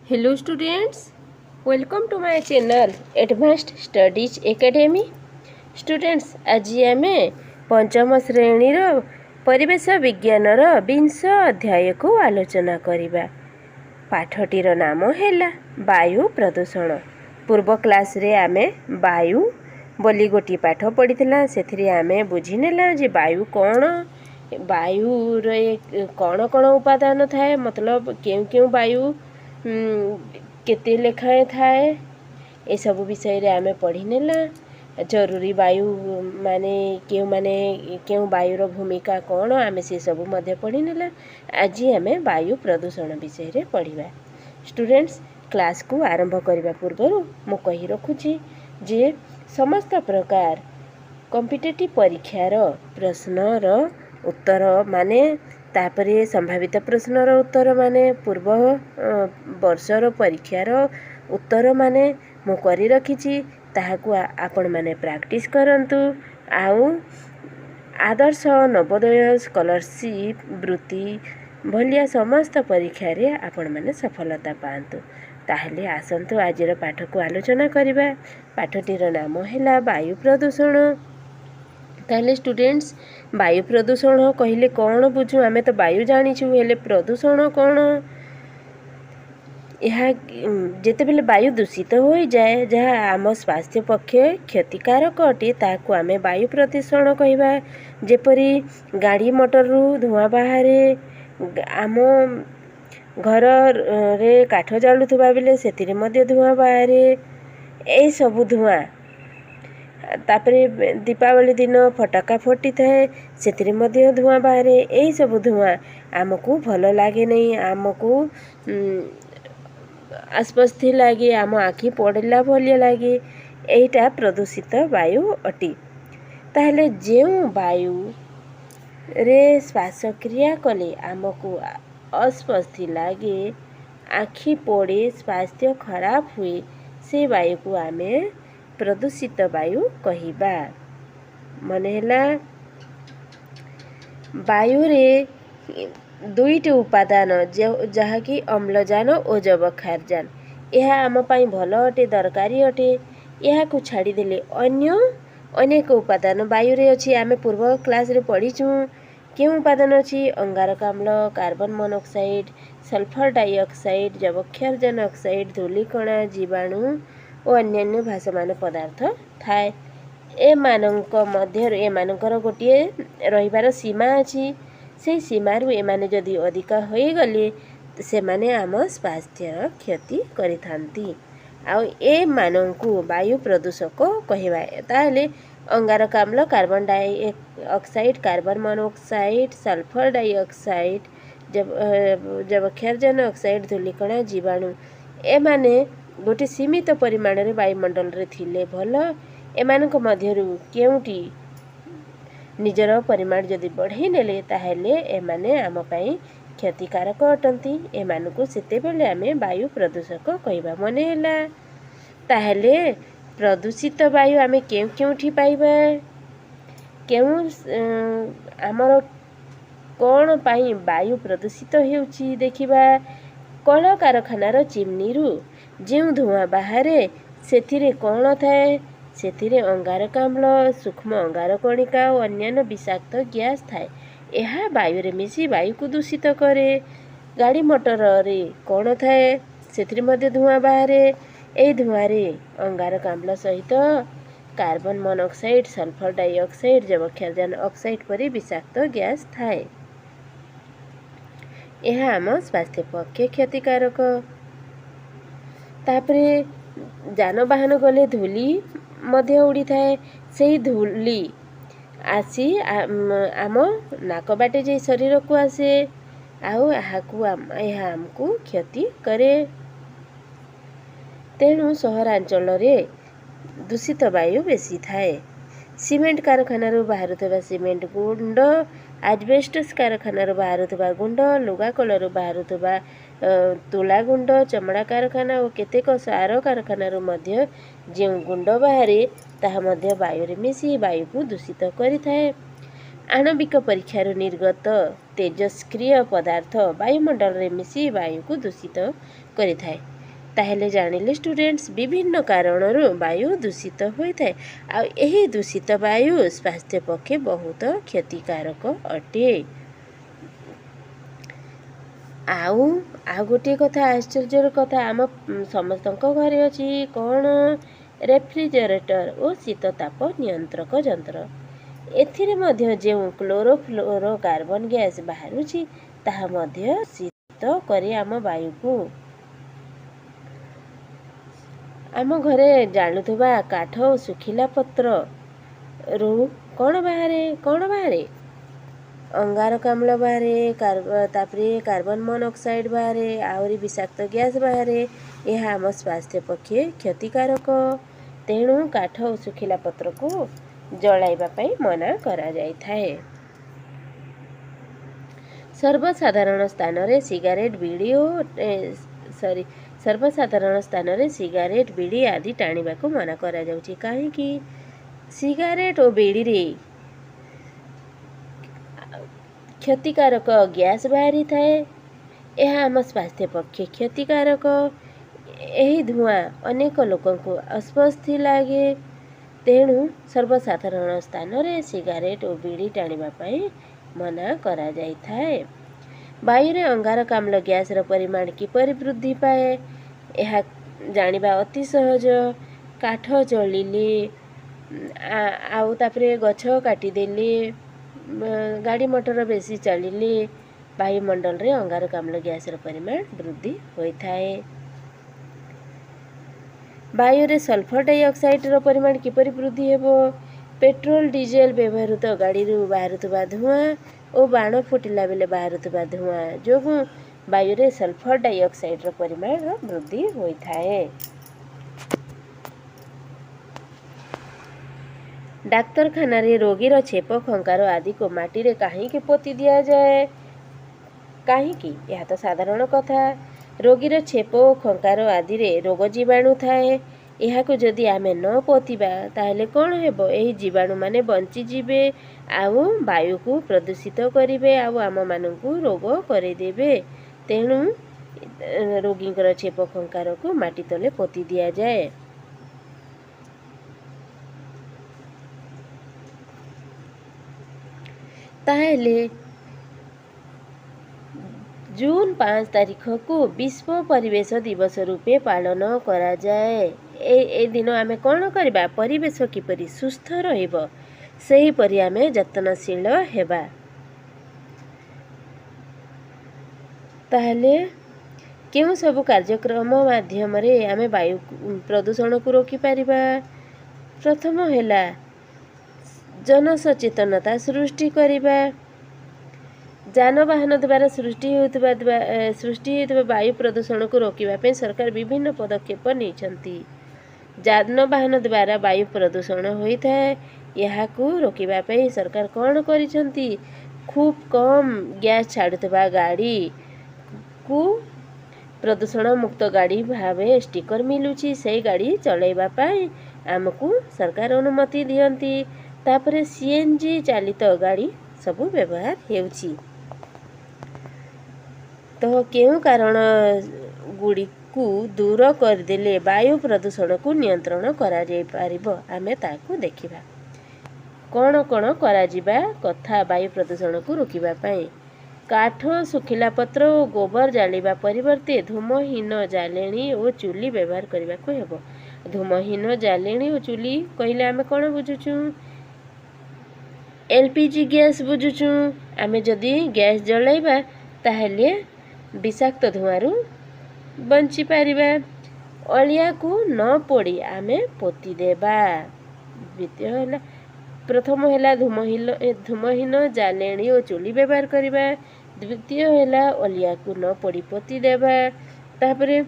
Hello students, welcome to my channel Advanced Studies Academy. Students, ଆଜି ଆମେ ପଞ୍ଚମ ଶ୍ରେଣୀର ପରିବେଶ ବିଜ୍ଞାନର 20 ଅଧ୍ୟାୟକୁ ଆଲୋଚନା କରିବା। ପାଠଟିର ନାମ ହେଲା ବାୟୁ ପ୍ରଦୂଷଣ। ପୂର୍ବ କ୍ଲାସରେ ଆମେ ବାୟୁ ବୋଲି ଗୋଟିଏ ପାଠ ପଢ଼ିଥିଲା। ସେଥିରେ ଆମେ ବୁଝିନେଲା ଯେ ବାୟୁ କ'ଣ, ବାୟୁରେ କ'ଣ କ'ଣ ଉପାଦାନ ଥାଏ, ମତଲବ କେଉଁ ବାୟୁ କେତେ ଲେଖାଏଁ ଥାଏ, ଏସବୁ ବିଷୟରେ ଆମେ ପଢ଼ିନେଲା। ଜରୁରୀ ବାୟୁ ମାନେ କେଉଁ ବାୟୁର ଭୂମିକା କ'ଣ, ଆମେ ସେସବୁ ମଧ୍ୟ ପଢ଼ିନେଲା। ଆଜି ଆମେ ବାୟୁ ପ୍ରଦୂଷଣ ବିଷୟରେ ପଢ଼ିବା। ଷ୍ଟୁଡେଣ୍ଟସ୍, କ୍ଲାସ୍କୁ ଆରମ୍ଭ କରିବା ପୂର୍ବରୁ ମୁଁ କହି ରଖୁଛି ଯେ ସମସ୍ତ ପ୍ରକାର କମ୍ପିଟେଟିଭ୍ ପରୀକ୍ଷାର ପ୍ରଶ୍ନର ଉତ୍ତର ମାନେ, ତାପରେ ସମ୍ଭାବିତ ପ୍ରଶ୍ନର ଉତ୍ତର ମାନେ, ପୂର୍ବ ବର୍ଷର ପରୀକ୍ଷାର ଉତ୍ତର ମାନେ ମୁଁ କରି ରଖିଛି। ତାହାକୁ ଆପଣମାନେ ପ୍ରାକ୍ଟିସ୍ କରନ୍ତୁ। ଆଉ ଆଦର୍ଶ ନବୋଦୟ ସ୍କଲାରସିପ୍ ବୃତ୍ତି ଭଳିଆ ସମସ୍ତ ପରୀକ୍ଷାରେ ଆପଣମାନେ ସଫଳତା ପାଆନ୍ତୁ। ତାହେଲେ ଆସନ୍ତୁ ଆଜିର ପାଠକୁ ଆଲୋଚନା କରିବା। ପାଠଟିର ନାମ ହେଲା ବାୟୁ ପ୍ରଦୂଷଣ। ତାହେଲେ ଷ୍ଟୁଡେଣ୍ଟସ୍, ବାୟୁ ପ୍ରଦୂଷଣ କହିଲେ କ'ଣ ବୁଝୁ? ଆମେ ତ ବାୟୁ ଜାଣିଛୁ, ହେଲେ ପ୍ରଦୂଷଣ କ'ଣ? ଏହା ଯେତେବେଳେ ବାୟୁ ଦୂଷିତ ହୋଇଯାଏ, ଯାହା ଆମ ସ୍ୱାସ୍ଥ୍ୟ ପକ୍ଷେ କ୍ଷତିକାରକ ଅଟେ, ତାହାକୁ ଆମେ ବାୟୁ ପ୍ରଦୂଷଣ କହିବା। ଯେପରି ଗାଡ଼ି ମଟରରୁ ଧୂଆଁ ବାହାରେ, ଆମ ଘରରେ କାଠ ଜାଳୁଥିବା ବେଳେ ସେଥିରେ ମଧ୍ୟ ଧୂଆଁ ବାହାରେ, ଏଇସବୁ ଧୂଆଁ। ତାପରେ ଦୀପାବଳି ଦିନ ଫଟାକା ଫୁଟିଥାଏ, ସେଥିରେ ମଧ୍ୟ ଧୂଆଁ ବାହାରେ। ଏଇସବୁ ଧୂଆଁ ଆମକୁ ଭଲ ଲାଗେ ନାହିଁ, ଆମକୁ ଅସ୍ୱସ୍ତି ଲାଗେ, ଆମ ଆଖି ପୋଡ଼ିଲା ଭଳିଆ ଲାଗେ। ଏଇଟା ପ୍ରଦୂଷିତ ବାୟୁ ଅଟେ। ତାହେଲେ ଯେଉଁ ବାୟୁରେ ଶ୍ୱାସକ୍ରିୟା କଲେ ଆମକୁ ଅସ୍ୱସ୍ତି ଲାଗେ, ଆଖି ପୋଡ଼େ, ସ୍ୱାସ୍ଥ୍ୟ ଖରାପ ହୁଏ, ସେ ବାୟୁକୁ ଆମେ ପ୍ରଦୂଷିତ ବାୟୁ କହିବା। ମନେ ହେଲା, ବାୟୁରେ ଦୁଇଟି ଉପାଦାନ, ଯାହାକି ଅମ୍ଳଜାନ ଓ ଯବକ୍ଷାରଜାନ। ଏହା ଆମ ପାଇଁ ଭଲ ଅଟେ, ଦରକାରୀ ଅଟେ। ଏହାକୁ ଛାଡ଼ିଦେଲେ ଅନ୍ୟ ଅନେକ ଉପାଦାନ ବାୟୁରେ ଅଛି। ଆମେ ପୂର୍ବ କ୍ଲାସରେ ପଢ଼ିଛୁ କେଉଁ ଉପାଦାନ ଅଛି। ଅଙ୍ଗାରକାମ୍ଳ, କାର୍ବନ ମୋନୋକ୍ସାଇଡ୍, ସଲଫର ଡାଇଅକ୍ସାଇଡ୍, ଯବକ୍ଷାରଜାନ ଅକ୍ସାଇଡ୍, ଧୂଳିକଣା, ଜୀବାଣୁ ଓ ଅନ୍ୟାନ୍ୟ ଭାସମାନ ପଦାର୍ଥ ଥାଏ। ଏମାନଙ୍କର ଗୋଟିଏ ରହିବାର ସୀମା ଅଛି। ସେହି ସୀମାରୁ ଏମାନେ ଯଦି ଅଧିକ ହୋଇଗଲେ, ସେମାନେ ଆମ ସ୍ୱାସ୍ଥ୍ୟର କ୍ଷତି କରିଥାନ୍ତି। ଆଉ ଏମାନଙ୍କୁ ବାୟୁ ପ୍ରଦୂଷକ କହିବା। ତାହେଲେ ଅଙ୍ଗାରକାମ୍ଳ, carbon dioxide, carbon monoxide, sulphur dioxide, ଯବକ୍ଷାରଜାନ ଅକ୍ସାଇଡ୍, ଧୂଳିକଣା, ଜୀବାଣୁ, ଏମାନେ ଗୋଟିଏ ସୀମିତ ପରିମାଣରେ ବାୟୁମଣ୍ଡଳରେ ଥିଲେ ଭଲ। ଏମାନଙ୍କ ମଧ୍ୟରୁ କେଉଁଟି ନିଜର ପରିମାଣ ଯଦି ବଢ଼େଇ ନେଲେ, ତାହେଲେ ଏମାନେ ଆମ ପାଇଁ କ୍ଷତିକାରକ ଅଟନ୍ତି। ଏମାନଙ୍କୁ ସେତେବେଳେ ଆମେ ବାୟୁ ପ୍ରଦୂଷକ କହିବା। ମନେ ହେଲା? ତାହେଲେ ପ୍ରଦୂଷିତ ବାୟୁ ଆମେ କେଉଁଠି ପାଇବା? ଆମର କ'ଣ ପାଇଁ ବାୟୁ ପ୍ରଦୂଷିତ ହେଉଛି ଦେଖିବା। କଳକାରଖାନାର ଚିମ୍ନିରୁ ଯେଉଁ ଧୂଆଁ ବାହାରେ, ସେଥିରେ କ'ଣ ଥାଏ? ସେଥିରେ ଅଙ୍ଗାରକାମ୍ଳ, ସୂକ୍ଷ୍ମ ଅଙ୍ଗାରକଣିକା ଓ ଅନ୍ୟାନ୍ୟ ବିଷାକ୍ତ ଗ୍ୟାସ୍ ଥାଏ। ଏହା ବାୟୁରେ ମିଶି ବାୟୁକୁ ଦୂଷିତ କରେ। ଗାଡ଼ି ମଟରରେ କ'ଣ ଥାଏ? ସେଥିରେ ମଧ୍ୟ ଧୂଆଁ ବାହାରେ। ଏହି ଧୂଆଁରେ ଅଙ୍ଗାରକାମ୍ଳ ସହିତ କାର୍ବନ ମୋନୋକ୍ସାଇଡ୍, ସଲଫର ଡାଇଅକ୍ସାଇଡ୍, ଯବକ୍ଷାରଜାନ ଅକ୍ସାଇଡ୍ ପରି ବିଷାକ୍ତ ଗ୍ୟାସ୍ ଥାଏ। ଏହା ଆମ ସ୍ୱାସ୍ଥ୍ୟ ପକ୍ଷେ କ୍ଷତିକାରକ। ତାପରେ ଯାନବାହନ ଗଲେ ଧୂଳି ମଧ୍ୟ ଉଡ଼ିଥାଏ। ସେହି ଧୂଳି ଆସି ଆମ ନାକ ବାଟେ ଯାଇ ଶରୀରକୁ ଆସେ, ଆଉ ଏହା ଆମକୁ କ୍ଷତି କରେ। ତେଣୁ ସହରାଞ୍ଚଳରେ ଦୂଷିତ ବାୟୁ ବେଶୀ ଥାଏ। ସିମେଣ୍ଟ କାରଖାନାରୁ ବାହାରୁଥିବା ସିମେଣ୍ଟ ଗୁଣ୍ଡ, ଆଜବେଷ୍ଟସ୍ କାରଖାନାରୁ ବାହାରୁଥିବା ଗୁଣ୍ଡ, ଲୁଗା କଳରୁ ବାହାରୁଥିବା ତୁଳା ଗୁଣ୍ଡ, ଚମଡ଼ା କାରଖାନା ଓ କେତେକ ସାର କାରଖାନାରୁ ମଧ୍ୟ ଯେଉଁ ଗୁଣ୍ଡ ବାହାରେ, ତାହା ମଧ୍ୟ ବାୟୁରେ ମିଶି ବାୟୁକୁ ଦୂଷିତ କରିଥାଏ। ଆଣବିକ ପରୀକ୍ଷାରୁ ନିର୍ଗତ ତେଜସ୍କ୍ରିୟ ପଦାର୍ଥ ବାୟୁମଣ୍ଡଳରେ ମିଶି ବାୟୁକୁ ଦୂଷିତ କରିଥାଏ। ताहेले जानिले स्टूडेंट्स विभिन्न कारणरू वायु दूषित होइଥାଏ आ एही दूषित वायु स्वास्थ्य पक्षे बहुत क्षतिकारक अटे। आउ गोटे कथा आश्चर्यर कथा आम समस्तक घरे अछि कौन रेफ्रिजरेटर और शीतताप नियंत्रक यंत्र। एथिरे मध्य जे क्लोरोफ्लोरो कार्बन गैस बाहरुछि ताहा मध्य शीत करे आम वायु को। आम घरे जाणुथबा काठ और सुखिला पत्र रू कौन बाहरे अंगारकाम्ल बाहरे तापरे कार्बन मोनोक्साइड बाहरे आउरी विषाक्त गैस बाहरे। यह आम स्वास्थ्य पक्षे क्षतिकारक तेणु काठ और सुखिला पत्र को जलाइबा पई मना करा जाय थाए। सर्वसाधारण स्थान रे सिगारेट बीड़ी सर्वसाधारण स्थान रे सिगारेट बीड़ी आदि टाणीबा को मना करा जाउची काहेकि सिगारेट और बीड़ी रे क्षतिकारक गैस बाहरी थाए। यह आम स्वास्थ्य पक्षे क्षतिकारक। यही धुआं अनेक लोकों को अस्वस्थ लागे तेणु सर्वसाधारण स्थान रे सिगारेट और बीड़ी टाणीबा पई मना करा जाय थाए। वायु रे अंगारकाम्ल गैस र परिमाण किपरि वृद्धि पाए यह जानिबा अति सहज। काठ जलिले आउ तापरे गछ काटी देले गाड़ी मोटर बेसी चलिले वायुमंडल रे अंगारकाम्ल गैस र परिमाण वृद्धि होइथाए। वायु रे सल्फर डाइऑक्साइड र परिमाण किपरि वृद्धि हेबो पेट्रोल डीजेल व्यवहृत गाड़ी रू बाहरुथबा धुआं और बाण फुटिला बेले बाहरुथबा धुआं जोगु वायु रे सल्फर डाइऑक्साइड र परिमाण वृद्धि होइथाए। डाक्तरखाना रे रोगी रो छेप खंकार आदि को माटी रे काहेकि पोती दिया जाए काहेकि यह तो साधारण कथा। रोगी रो छेप खंकार आदि रे रोग जीवाणु थाए यह को जदि आमे न पोतीबा ताहेले कोन हेबो एही जीवाणु माने बंची जीवे आउ वायु को प्रदूषित करिवे आउ आम माननकु रोग करे देबे। तेणु रोगींकर छेप खंकार को माटी तले पोती दिया जाए। ताहेले जून 5 तारीख को विश्व परिवेश दिवस रूपे पालन करा जाए। ए दिन आमे कौन करबा परिवेश किपरि सुस्थ रहिबो सेही परि आमे यत्नशील हेबा। ताहेले केउ सब कार्यक्रम माध्यम रे आमे वायु प्रदूषण को रोकी परिबा। प्रथम हेला जनसचेतनता सृष्टि करिबा। जानवाहन द्वारा सृष्टि होइतबा वायु प्रदूषण को रोकिबा पे सरकार विभिन्न पदक्षेप नेइछंती। जानवाहन द्वारा वायु प्रदूषण होइथाए यहाकू रोकिबा पे सरकार कौन करिछंती खूब कम गैस छाड़ुतबा गाड़ी को प्रदूषण मुक्त गाड़ी भावे स्टिकर मिलुची से गाड़ी चलाइबा पाई आमको सरकार अनुमति दियंती। तापरे सीएनजी चालित गाड़ी सबु व्यवहार हेउची। तो केउ कारण गुड़ी को दूर करदेले वायु प्रदूषण को नियंत्रण करा जाय पारिबो आमे ताकू देखिबा। कौन कौन करा जिबा कथा वायु प्रदूषण को रोकिबा पाई काठ सुखिला पत्र और गोबर जालिबा परिवर्ते धूमहीन जालेणी और चुली व्यवहार करबा को हेबो। धूमहीन जालेणी और चुली कहिले आमे कौन बुझुचु एलपीजी गैस बुझुचु। आमे जदि गैस जलाइबा ताहेले विषाक्त धुआरू बंची पारिबा। अलिया को न पोड़ी आमे पोती देबा। द्वितीय हैला प्रथम हैला धूमहीन जालेणी और चुली व्यवहार करिबा। द्वितीय हैला अलिया को न पोड़ी पोती देबा। तापरे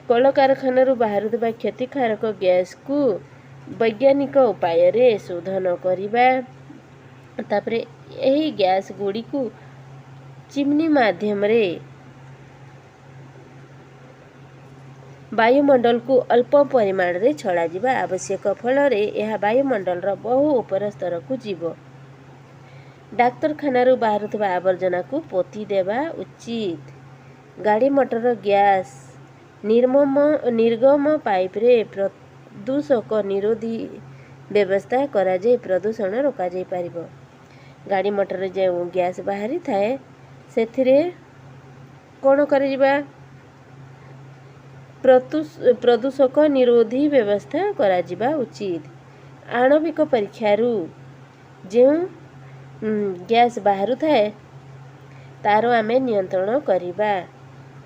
कल कारखाना बाहरुथबा क्षतिकारक गैस को वैज्ञानिक उपाय रे शोधन करिबा। तापरे यही गैस गुड़ी को चिमनी माध्यम रे वायुमंडल को अल्प परिमाण रे छड़ा जिबा आवश्यक फल रे यह वायुमंडल रो बहु ऊपर स्तर को जीव। डाक्तरखाना बाहरुथबा आवर्जना को पोती देबा उचित। गाड़ी मोटर गैस निर्गम पाइप्रे प्रदूषक निरोधी व्यवस्था कराଯାଇ प्रदूषण रोकाଯାଇ ପାରିବ। गाड़ी मटर जो गैस बाहरी थाए ସେଥିରେ କ'ଣ କରାଯିବା प्रदूषक निरोधी व्यवस्था कराଯିବା उचित। आणविक परीक्षारू जो गैस बाहरु थाए तार आमे नियंत्रण करिबा।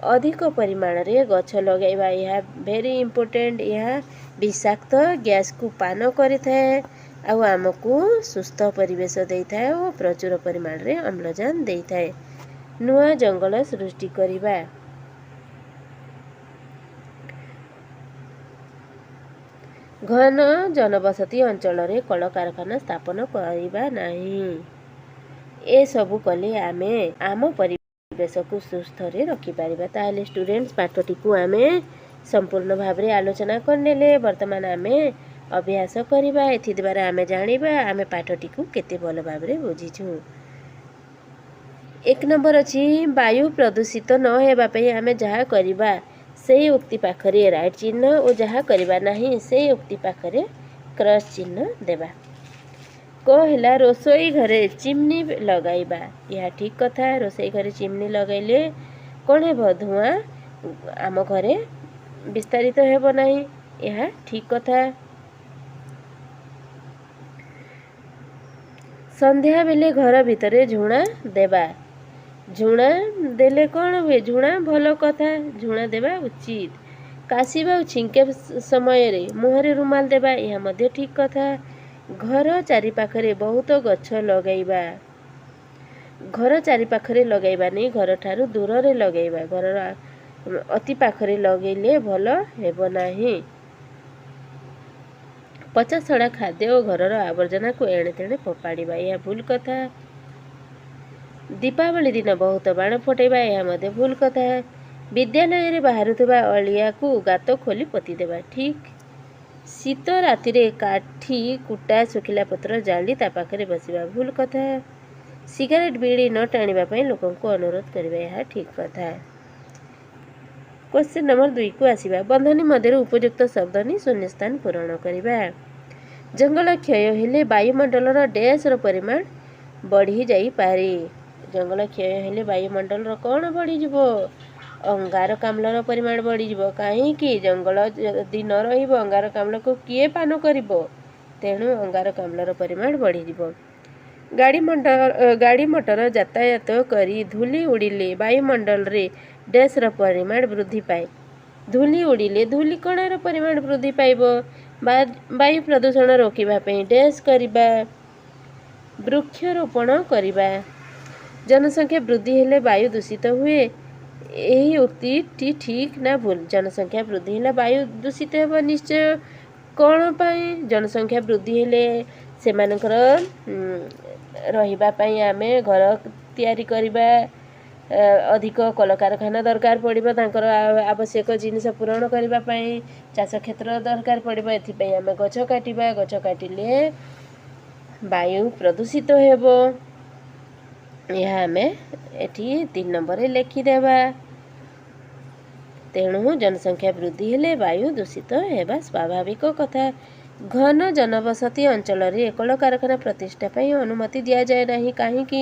अधिक परिमाण रे गछ लगाइबा यह भेरी इम्पोर्टेंट। यह विषाक्त गैस को पान करि थाए आउ आमको सुस्थ परिवेश देई थाए और प्रचुर परिमाण रे अम्लजान देई थाए। नुआ जंगल सृष्टि करिबा। घन जनबसती अंचल रे कल कारखाना स्थापन करिबा नहीं। ए सबु कले आमे आम परिवेश को सुस्थ रे रखि पारिबा। ताले स्टूडेंट्स पाठटी को आमे संपूर्ण भाव रे आलोचना करनेले वर्तमान आमे अभ्यास करिबा। एथि द्वारा आमे जानिबा आमे पाठटी को केते भल भाव रे बुझिछु। एक नंबर अछि वायु प्रदूषित न हेबा पई आमे जहा करिबा सेही उक्ति पाखरे राइट चिन्ह और जहा करिबा नाही सेही उक्ति पाखरे क्रॉस चिन्ह देबा। कहला रोसोई घरे चिमनी लगाइबा। यह ठीक कथा। रोसोई घरे चिमनी लगाइले कौन हेब धुआं आम घरे विस्तारित हेब नाही। यह ठीक कथा। संध्या बेले घर भितरे झुणा देबा। झुणा देले कौन हुए झुणा भल कथा। झुणा देबा उचित। काशिबा छिंके समय रे मुहरे रुमाल देबा यह मध्य ठीक कथा। घर चारि पाखरे बहुत गछ लगाइबा। घर चारि पाखरे लगाइबा नहीं घर ठारू दूर रे लगाइबा। घर अति पाखरे लगैले भल हेब नाही। पचासड़ा खाद्य और घर आवर्जना को एणे तेणे फोपाड़िबा यह भूल कथा। दीपावली दिन बहुत बाण फटैबा यह मध्य भूल कथा। विद्यालय रे बाहरुथबा अलिया को गात खोली पोती देबा ठीक। शीत राति रे काठी कुटा सुखिला पत्र जाली ता पाखरे बसिबा भूल कथा। सिगारेट बीड़ी न टाणिबा पई लोकन को अनुरोध करिबा यह ठीक कथा। क्वेश्चन नंबर 2 को आसीबा। बंधनी मध्य उपयुक्त शब्द नि शून्य स्थान पूरण करिबा। जंगल क्षय हेले वायुमंडल रो डैश रो परिमाण बढ़ी जाई पारे। जंगल क्षय हेले वायुमंडल रो कोन बढ़ी जिवो अंगारकाम्ल रो परिमाण बढ़ी जिवो। काहे कि जंगल यदि न रहिबो अंगारकाम्ल को किए पान करिवो तेणु अंगारकाम्ल रो परिमाण बढ़ी जिवो। गाड़ी मटर यातायात करी धूली उड़िले वायुमंडल रे डैश रो परिमाण वृद्धि पाए। धूली उड़िले धूली कणार परिमाण वृद्धि पाइबो। वायु प्रदूषण रोकिबा पई डैश करिबा वृक्षरोपण करिबा। जनसंख्या वृद्धि हेले वायु दूषित हुए। यही उक्ति ठीक ना भूल। जनसंख्या वृद्धि हेले वायु दूषित हेब निश्चय। कौन पाई जनसंख्या वृद्धि हेले सेमानकर रहिबा पई आमे घर तैयारी करिबा। अधिक कलकारखाना दरकार पड़िबो तांकर आवश्यक जिनिस पूरण करिबा पई। चाष क्षेत्र दरकार पड़िबो एथि पई आमे गछ काटिबा। गछ काटिले वायु प्रदूषित हेबो। यह आमे एठी 3 नंबर रे लेखि देबा। तेणु जनसंख्या वृद्धि हेले वायु दूषित हेबा स्वाभाविक कथा। घन जनबसती अंचल रे कल कारखाना प्रतिष्ठा पई अनुमति दिया जाए नाही। काहे कि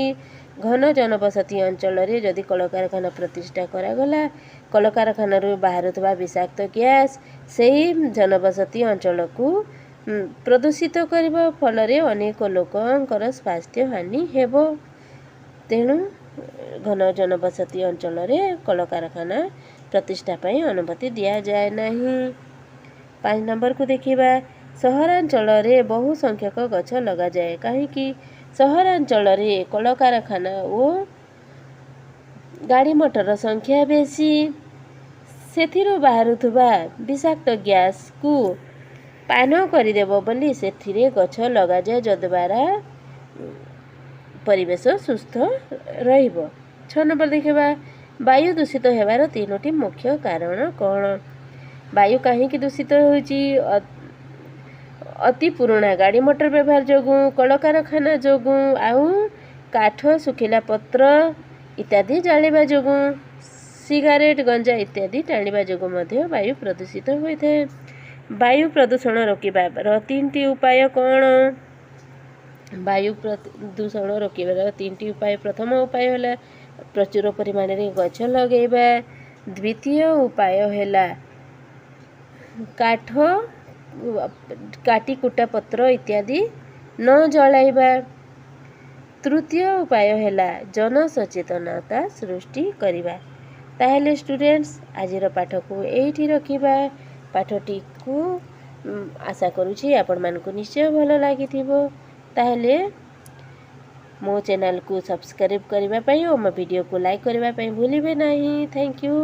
घन जनबसती अंचल रे जदि कल कारखाना प्रतिष्ठा करा गला कल कारखाना रो बाहरुथबा विषाक्त गैस सेही जनबसती अंचल को प्रदूषित करिबा फल रे अनेक लोकंकर स्वास्थ्य हानि हेबो। तेणु घन जनबसती अंचल रे कल कारखाना प्रतिष्ठा पई अनुमति दिया जाए नाही। 5 नंबर को देखिबा। सहरांचल रे बहु संख्यक गछ लगा जाए। काहे कि सहरांचल रे कल कारखाना और गाड़ी मटर संख्या बेसी। सेथिरो बाहरुथबा विषाक्त गैस को पान करिदेबो बोली सेथिरे गछ लगा जाए जद्वारा परिवेश सुस्थ रहिबो। 6 नंबर देखिबा। वायु दूषित हेबार 3टी मुख्य कारण कौन। वायु काहे कि दूषित होची अति पुराना गाड़ी मोटर व्यवहार जोगु कल कारखाना जोगु आउ काठ सुखिला पत्र इत्यादि जालिबा जोगु सिगारेट गंजा इत्यादि टाणिबा जोगु मध्य वायु प्रदूषित होइथे। वायु प्रदूषण रोकिबार 3टी उपाय कौन? वायु प्रदूषण रोकिबार 3टी उपाय। प्रथम उपाय है प्रचुर परिमाण रे गछ लगेबा। द्वितीय उपाय है काठ काटी कुटा पत्र इत्यादि न जलाइबा। तृतीय उपाय है जन सचेतनता सृष्टि करिबा। ताहेले स्टूडेंट्स आजिर पाठ को एठी रखिबा। पाठटी को आशा करूछि आपण मानकु निश्चय भल लागिथिबो। ताहेले मो चैनल को सब्सक्राइब करबा पई और मो वीडियो को लाइक करबा पई भूलिबे नाही। Thank you.